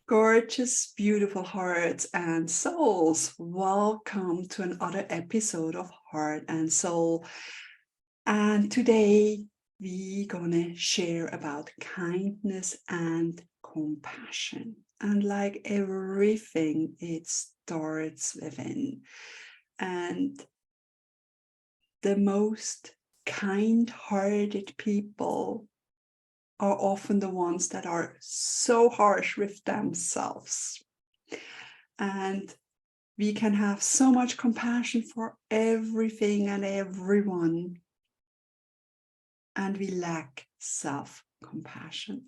Gorgeous, beautiful hearts and souls. Welcome to another episode of Heart and Soul. And today we're gonna share about kindness and compassion. And like everything, it starts within. And the most kind-hearted people are often the ones that are so harsh with themselves. And we can have so much compassion for everything and everyone, and we lack self-compassion.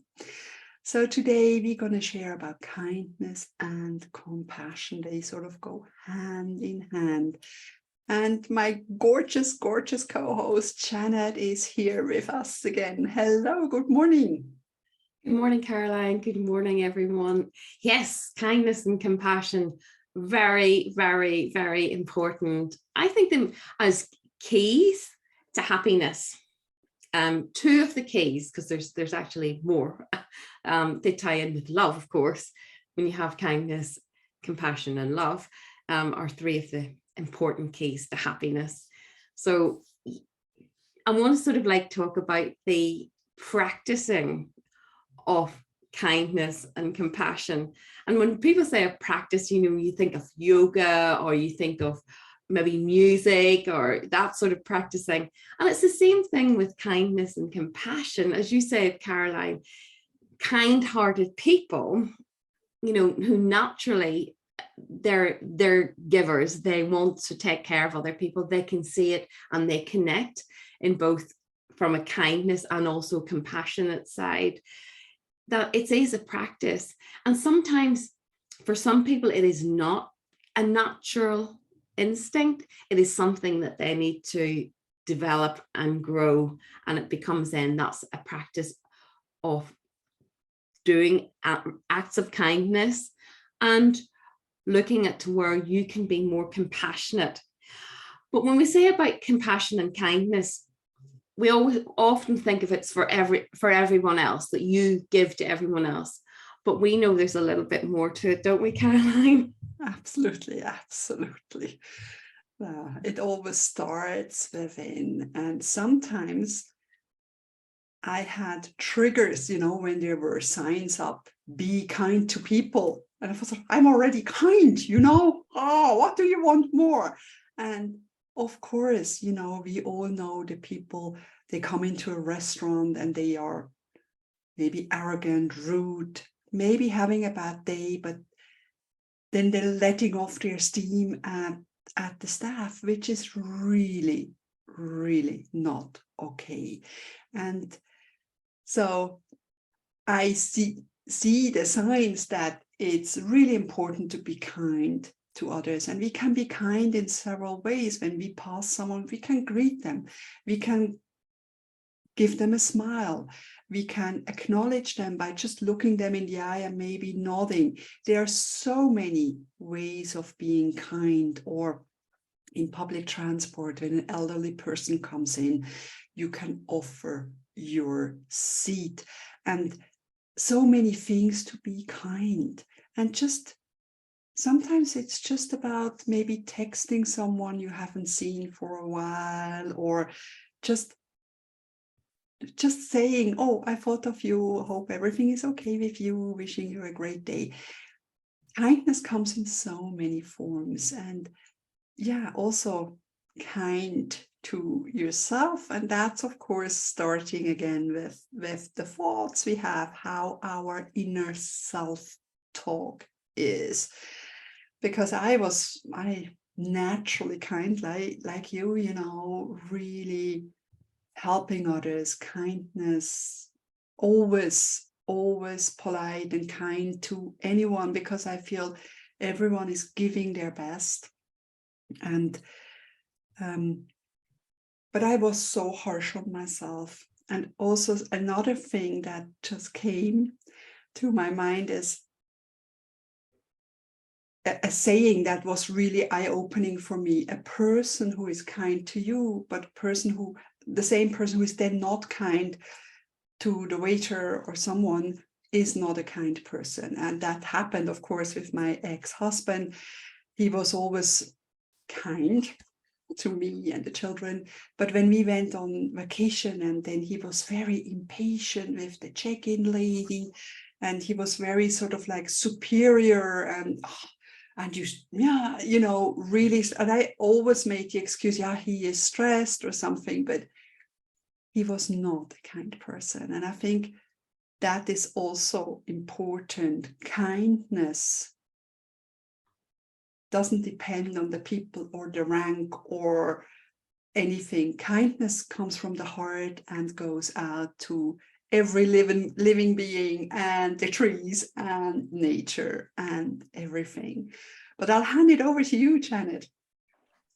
So today we're going to share about kindness and compassion. They sort of go hand in hand. And my gorgeous, gorgeous co-host Janet is here with us again. Hello, good morning. Good morning, Caroline. Good morning, everyone. Yes, kindness and compassion, very, very, very important. I think them as keys to happiness. Two of the keys, because there's actually more. They tie in with love, of course. When you have kindness, compassion, and love, are three of the important keys to happiness. So I want to sort of like talk about the practicing of kindness and compassion. And when people say a practice, you think of yoga, or you think of maybe music, or that sort of practicing. And it's the same thing with kindness and compassion. As you said, Caroline, kind-hearted people, who naturally they're givers. They want to take care of other people. They can see it and they connect in both from a kindness and also compassionate side. That it is a practice, and sometimes for some people it is not a natural instinct. It is something that they need to develop and grow, and it becomes then that's a practice of doing acts of kindness and looking at to where you can be more compassionate. But when we say about compassion and kindness, we always often think of it's for everyone else, that you give to everyone else. But we know there's a little bit more to it, don't we, Caroline? Absolutely, absolutely. It always starts within. And sometimes I had triggers, when there were signs up, be kind to people. And I was like, I'm already kind, Oh, what do you want more? And of course, we all know the people, they come into a restaurant and they are maybe arrogant, rude, maybe having a bad day, but then they're letting off their steam at the staff, which is really, really not okay. And so I see the signs that it's really important to be kind to others. And we can be kind in several ways. When we pass someone, we can greet them. We can give them a smile. We can acknowledge them by just looking them in the eye and maybe nodding. There are so many ways of being kind. Or in public transport, when an elderly person comes in, you can offer your seat. And so many things to be kind. And just sometimes it's just about maybe texting someone you haven't seen for a while, or just saying, oh, I thought of you, hope everything is okay with you, wishing you a great day. Kindness comes in so many forms, and also kind to yourself. And that's of course starting again with the thoughts we have, how our inner self-talk is. Because I naturally kind, like you, really helping others, kindness, always polite and kind to anyone, because I feel everyone is giving their best. And but I was so harsh on myself. And also another thing that just came to my mind is a saying that was really eye-opening for me. A person who is kind to you, but the same person who is then not kind to the waiter or someone, is not a kind person. And that happened, of course, with my ex-husband. He was always kind to me and the children, but when we went on vacation, and then he was very impatient with the check-in lady, and he was very sort of like superior, and you know, really. And I always made the excuse, yeah, he is stressed or something, but he was not a kind person. And I think that is also important. Kindness doesn't depend on the people or the rank or anything. Kindness comes from the heart and goes out to every living being, and the trees and nature and everything. But I'll hand it over to you, Janet.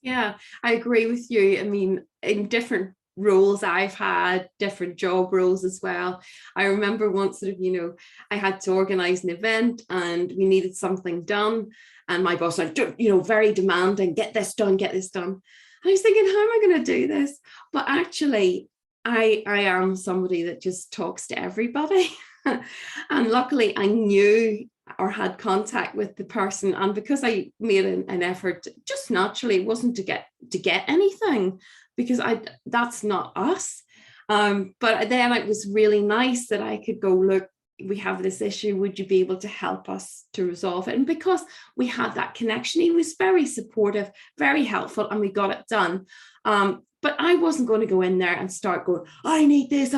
Yeah, I agree with you. I mean, in different roles I've had, different job roles as well. I remember once sort of, you know, I had to organize an event and we needed something done. And my boss said, you know, very demanding, get this done, get this done. And I was thinking, how am I going to do this? But actually, I am somebody that just talks to everybody. And luckily I knew or had contact with the person, and because I made an effort, just naturally, it wasn't to get anything, because that's not us. But then it was really nice that I could go, look, we have this issue, would you be able to help us to resolve it? And because we had that connection, he was very supportive, very helpful, and we got it done. But I wasn't going to go in there and start going, I need this,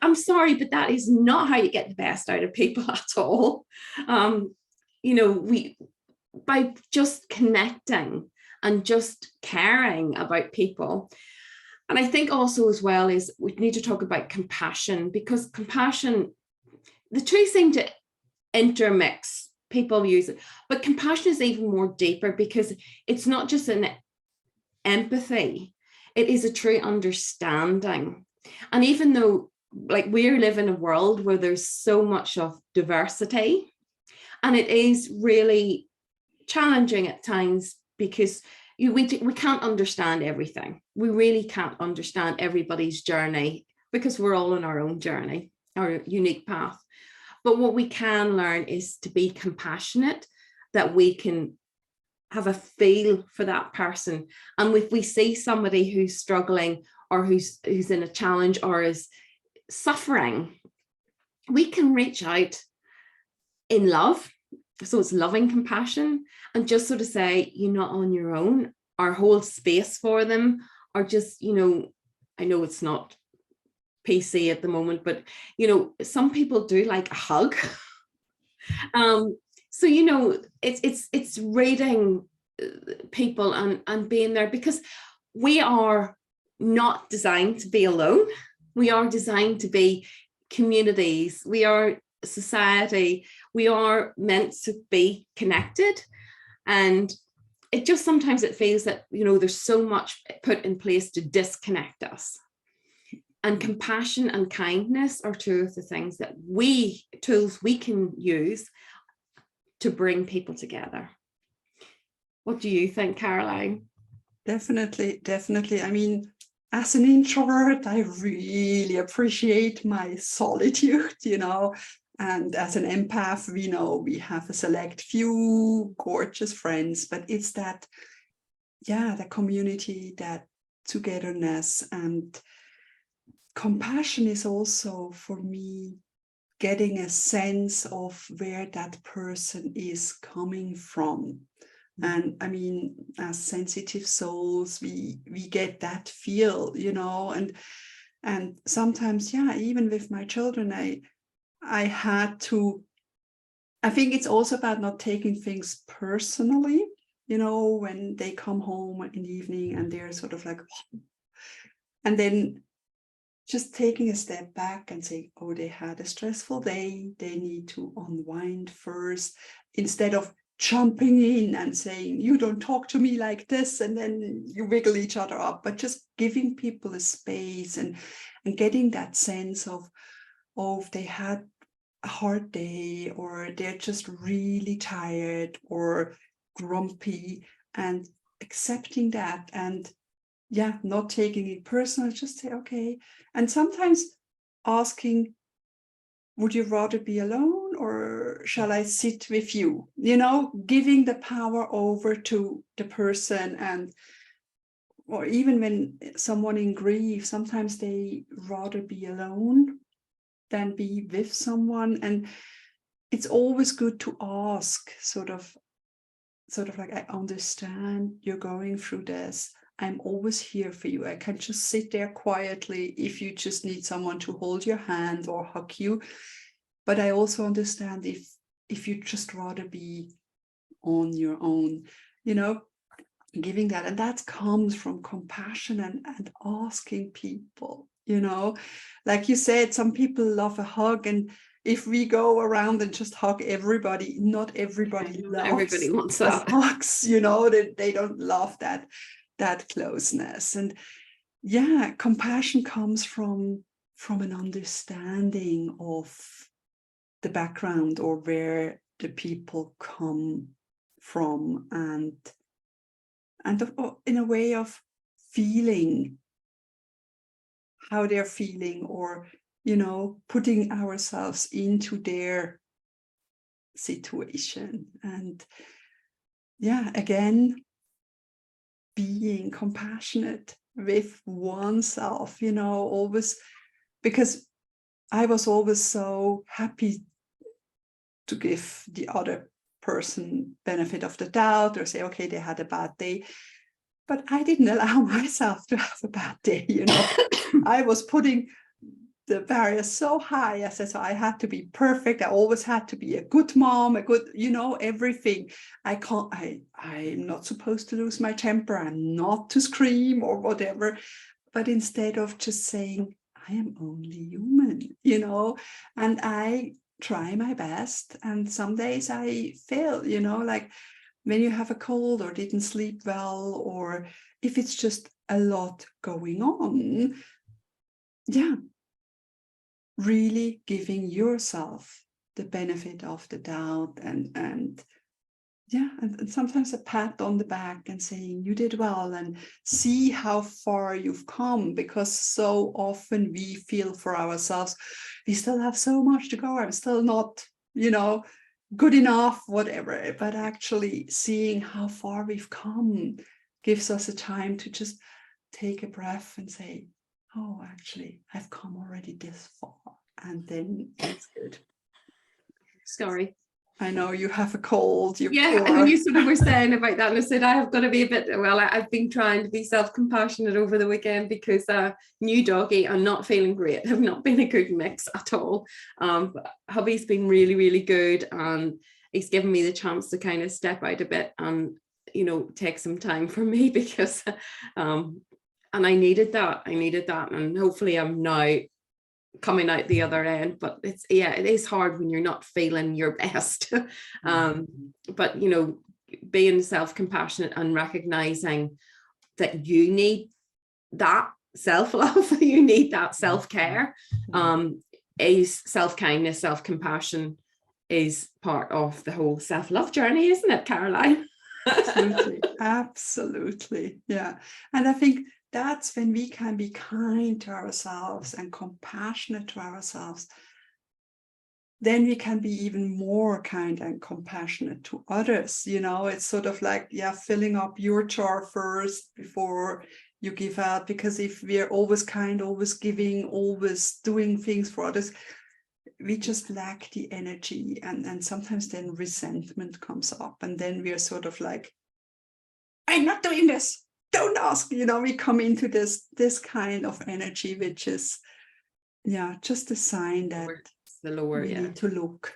I'm sorry, but that is not how you get the best out of people at all. You know, by just connecting and just caring about people. And I think also as well is we need to talk about compassion, because compassion, the two seem to intermix. People use it, but compassion is even more deeper, because it's not just an empathy, it is a true understanding. And even though, like, we live in a world where there's so much of diversity, and it is really challenging at times, because we can't understand everything. We really can't understand everybody's journey, because we're all on our own journey, our unique path. But what we can learn is to be compassionate, that we can have a feel for that person. And if we see somebody who's struggling, or who's in a challenge, or is suffering, we can reach out in love. So it's loving compassion, and just sort of say, you're not on your own, or hold space for them, or just, you know, I know it's not PC at the moment, but, you know, some people do like a hug. So, you know, it's reading people and being there, because we are not designed to be alone. We are designed to be communities. We are society. We are meant to be connected. And it just, sometimes it feels that, you know, there's so much put in place to disconnect us. And compassion and kindness are two of the things that tools we can use to bring people together. What do you think, Caroline? Definitely, definitely. I mean, as an introvert, I really appreciate my solitude, you know, and as an empath, we know we have a select few gorgeous friends, but it's that, yeah, the community, that togetherness. And compassion is also, for me, getting a sense of where that person is coming from. And I mean, as sensitive souls, we get that feel, you know, and sometimes, yeah, even with my children, I had to, I think it's also about not taking things personally, you know, when they come home in the evening and they're sort of like, and then just taking a step back and saying, oh, they had a stressful day, they need to unwind first, instead of jumping in and saying, you don't talk to me like this, and then you wiggle each other up, but just giving people a space and getting that sense of, oh, if they had a hard day, or they're just really tired or grumpy, and accepting that, and yeah, not taking it personal, just say, okay. And sometimes asking, would you rather be alone or shall I sit with you? You know, giving the power over to the person. And or even when someone in grief, sometimes they rather be alone than be with someone. And it's always good to ask, sort of like, I understand you're going through this. I'm always here for you. I can just sit there quietly if you just need someone to hold your hand or hug you. But I also understand if you just rather be on your own, you know, giving that. And that comes from compassion and asking people, you know, like you said, some people love a hug. And if we go around and just hug everybody, not everybody loves everybody wants the that. hugs, you know, they don't love that closeness. And yeah, compassion comes from an understanding of the background or where the people come from, and in a way of feeling how they're feeling, or, you know, putting ourselves into their situation. And yeah, again, being compassionate with oneself, you know, always, because I was always so happy to give the other person benefit of the doubt, or say, okay, they had a bad day. But I didn't allow myself to have a bad day, you know. I was putting the barrier so high. I said, so I had to be perfect. I always had to be a good mom, a good, you know, everything. I'm not supposed to lose my temper. I'm not to scream or whatever. But instead of just saying, I am only human, you know, and I try my best. And some days I fail, you know, like when you have a cold or didn't sleep well, or if it's just a lot going on. Yeah, really giving yourself the benefit of the doubt, and yeah, and sometimes a pat on the back and saying you did well, and see how far you've come, because so often we feel for ourselves, we still have so much to go, I'm still not, you know, good enough, whatever. But actually seeing how far we've come gives us a time to just take a breath and say, oh, actually, I've come already this far. And then it's good. Sorry. I know you have a cold. Yeah, and you sort of were saying about that, and I said I have got to be a bit, well, I've been trying to be self-compassionate over the weekend because new doggy and not feeling great have not been a good mix at all. But hubby's been really, really good, and he's given me the chance to kind of step out a bit and, you know, take some time for me, because and I needed that, and hopefully I'm now coming out the other end. But it's, yeah, it is hard when you're not feeling your best. But, you know, being self-compassionate and recognizing that you need that self-love, you need that self-care, is self-kindness, self-compassion is part of the whole self-love journey, isn't it, Caroline? Absolutely. Yeah. And I think that's when we can be kind to ourselves and compassionate to ourselves. Then we can be even more kind and compassionate to others. You know, it's sort of like, yeah, filling up your jar first before you give out. Because if we're always kind, always giving, always doing things for others, we just lack the energy. And sometimes then resentment comes up. And then we're sort of like, I'm not doing this, don't ask, you know, we come into this kind of energy, which is, yeah, just a sign that the lower, we need to look.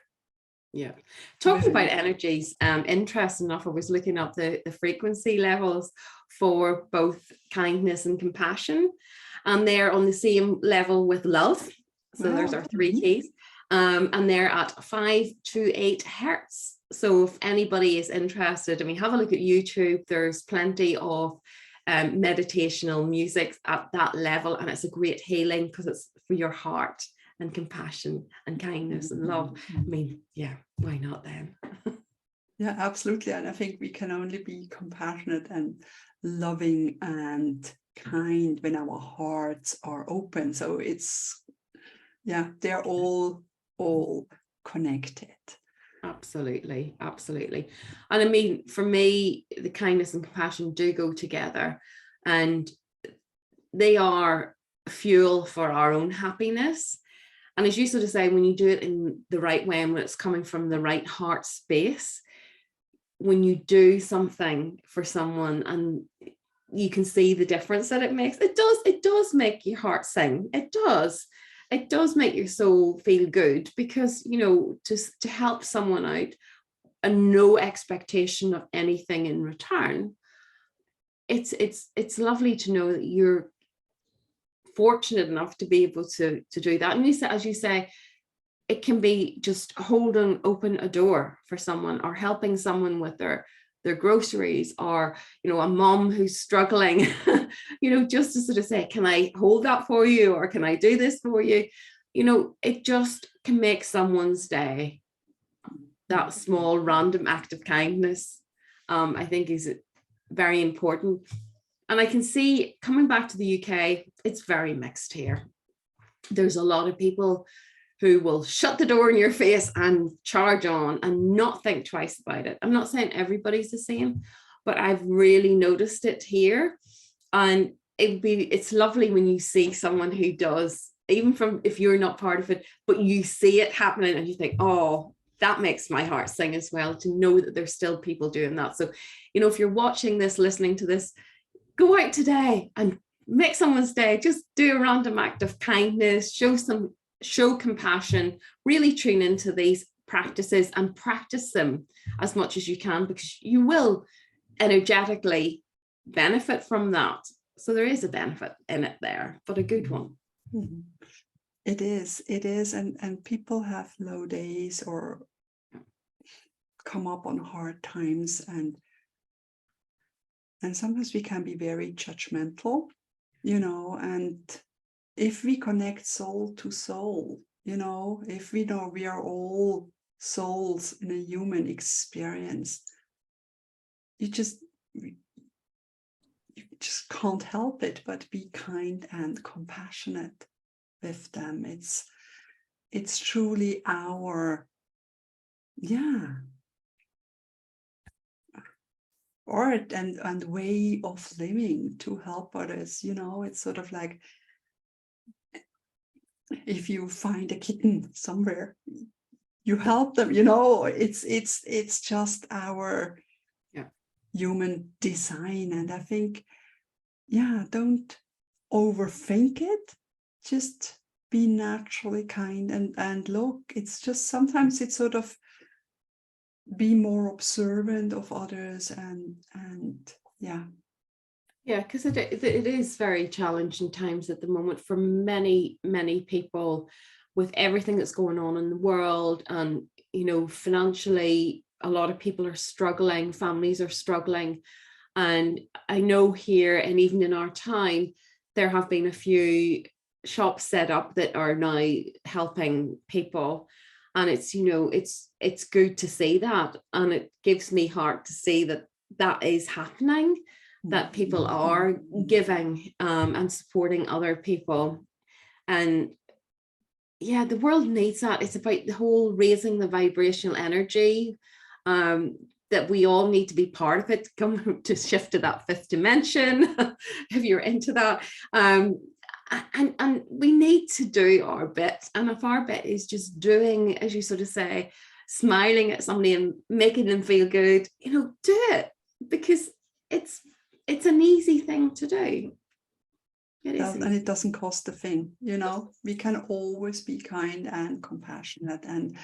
Yeah. Talking about energies, interesting enough, I was looking up the frequency levels for both kindness and compassion, and they're on the same level with love. So there's our three keys, and they're at 5 to 8 hertz. So if anybody is interested, I mean, have a look at YouTube. There's plenty of meditational music at that level, and it's a great healing because it's for your heart, and compassion and kindness and love. I mean, yeah, why not then? Yeah, absolutely. And I think we can only be compassionate and loving and kind when our hearts are open. So it's, yeah, they're all all connected. Absolutely, absolutely. And I mean, for me, the kindness and compassion do go together, and they are fuel for our own happiness. And as you sort of say, when you do it in the right way and when it's coming from the right heart space, when you do something for someone and you can see the difference that it makes, it does make your heart sing. It does make your soul feel good, because, you know, to help someone out and no expectation of anything in return, it's lovely to know that you're fortunate enough to be able to do that. And you say, as you say, it can be just holding open a door for someone, or helping someone with their groceries, or, you know, a mom who's struggling, you know, just to sort of say, can I hold that for you, or can I do this for you? You know, it just can make someone's day. That small random act of kindness, I think, is very important. And I can see, coming back to the UK, it's very mixed here. There's a lot of people who will shut the door in your face and charge on and not think twice about it. I'm not saying everybody's the same, but I've really noticed it here. And it's lovely when you see someone who does, even from, if you're not part of it, but you see it happening and you think, oh, that makes my heart sing as well, to know that there's still people doing that. So, you know, if you're watching this, listening to this, go out today and make someone's day. Just do a random act of kindness, show compassion, really tune into these practices and practice them as much as you can, because you will energetically benefit from that. So there is a benefit in it there, but a good one. Mm-hmm. It is. And people have low days or come up on hard times, and sometimes we can be very judgmental, you know, and if we connect soul to soul, you know, if we know we are all souls in a human experience, you just can't help it but be kind and compassionate with them. It's truly our, art and way of living to help others. You know, it's sort of like, if you find a kitten somewhere, you help them, you know. It's just our human design. And I think, don't overthink it, just be naturally kind. And look, it's just, sometimes it's sort of be more observant of others, and because it is very challenging times at the moment for many people, with everything that's going on in the world. And, you know, financially, a lot of people are struggling, families are struggling. And I know here, and even in our time, there have been a few shops set up that are now helping people. And it's, you know, it's good to see that. And it gives me heart to see that is happening, that people are giving and supporting other people. And the world needs that. It's about the whole raising the vibrational energy, that we all need to be part of it, come to shift to that fifth dimension, if you're into that. And we need to do our bit. And if our bit is just doing, as you sort of say, smiling at somebody and making them feel good, you know, do it, because it's an easy thing to do. And it doesn't cost a thing, you know. We can always be kind and compassionate. And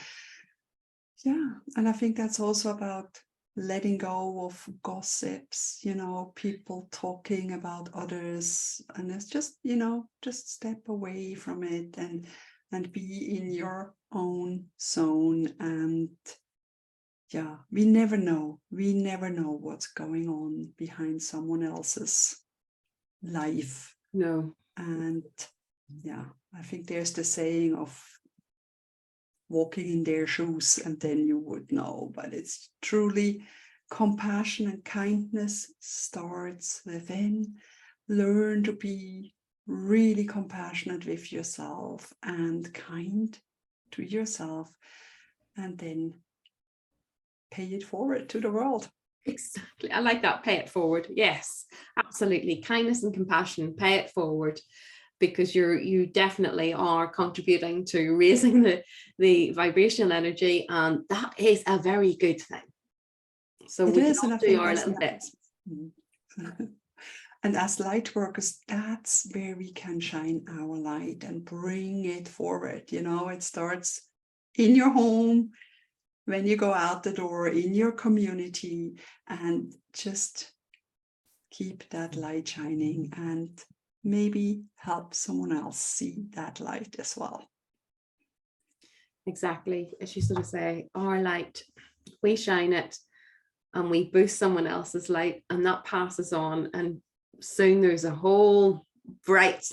and I think that's also about letting go of gossips, you know, people talking about others. And it's just, you know, just step away from it and be in your own zone. And we never know what's going on behind someone else's life. No. And I think there's the saying of walking in their shoes, and then you would know. But it's truly compassion and kindness starts within. Learn to be really compassionate with yourself and kind to yourself, and then pay it forward to the world. Exactly. I like that. Pay it forward. Yes, absolutely. Kindness and compassion, pay it forward, because you definitely are contributing to raising the vibrational energy, and that is a very good thing. So It we is, can and all I do think our that's little bit. nice. And as light workers, that's where we can shine our light and bring it forward. You know, it starts in your home, when you go out the door, in your community, and just keep that light shining and maybe help someone else see that light as well. Exactly. As you sort of say, our light, we shine it and we boost someone else's light, and that passes on, and soon there's a whole bright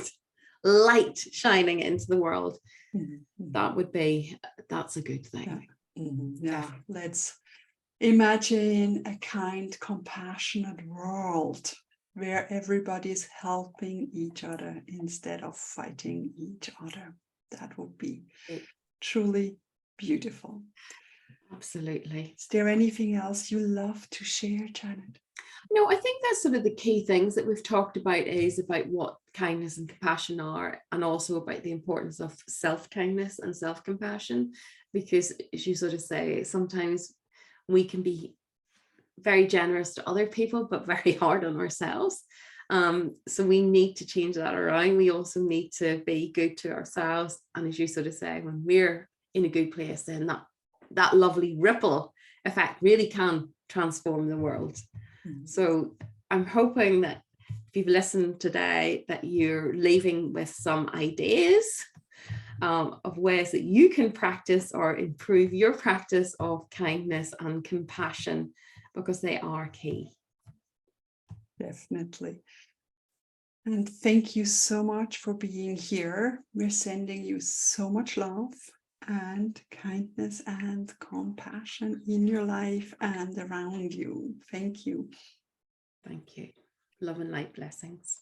light shining into the world. Mm-hmm. That's a good thing. Yeah. Mm-hmm. Yeah. Let's imagine a kind, compassionate world where everybody's helping each other instead of fighting each other. That would be truly beautiful. Absolutely. Is there anything else you love to share, Janet? No, I think that's sort of the key things that we've talked about, is about what kindness and compassion are, and also about the importance of self-kindness and self-compassion, because as you sort of say, sometimes we can be very generous to other people, but very hard on ourselves. So we need to change that around. We also need to be good to ourselves. And as you sort of say, when we're in a good place, then that lovely ripple effect really can transform the world. Mm-hmm. So I'm hoping that if you've listened today, that you're leaving with some ideas of ways that you can practice or improve your practice of kindness and compassion, because they are key. Definitely. And thank you so much for being here. We're sending you so much love and kindness and compassion in your life and around you. Thank you. Thank you. Love and light blessings.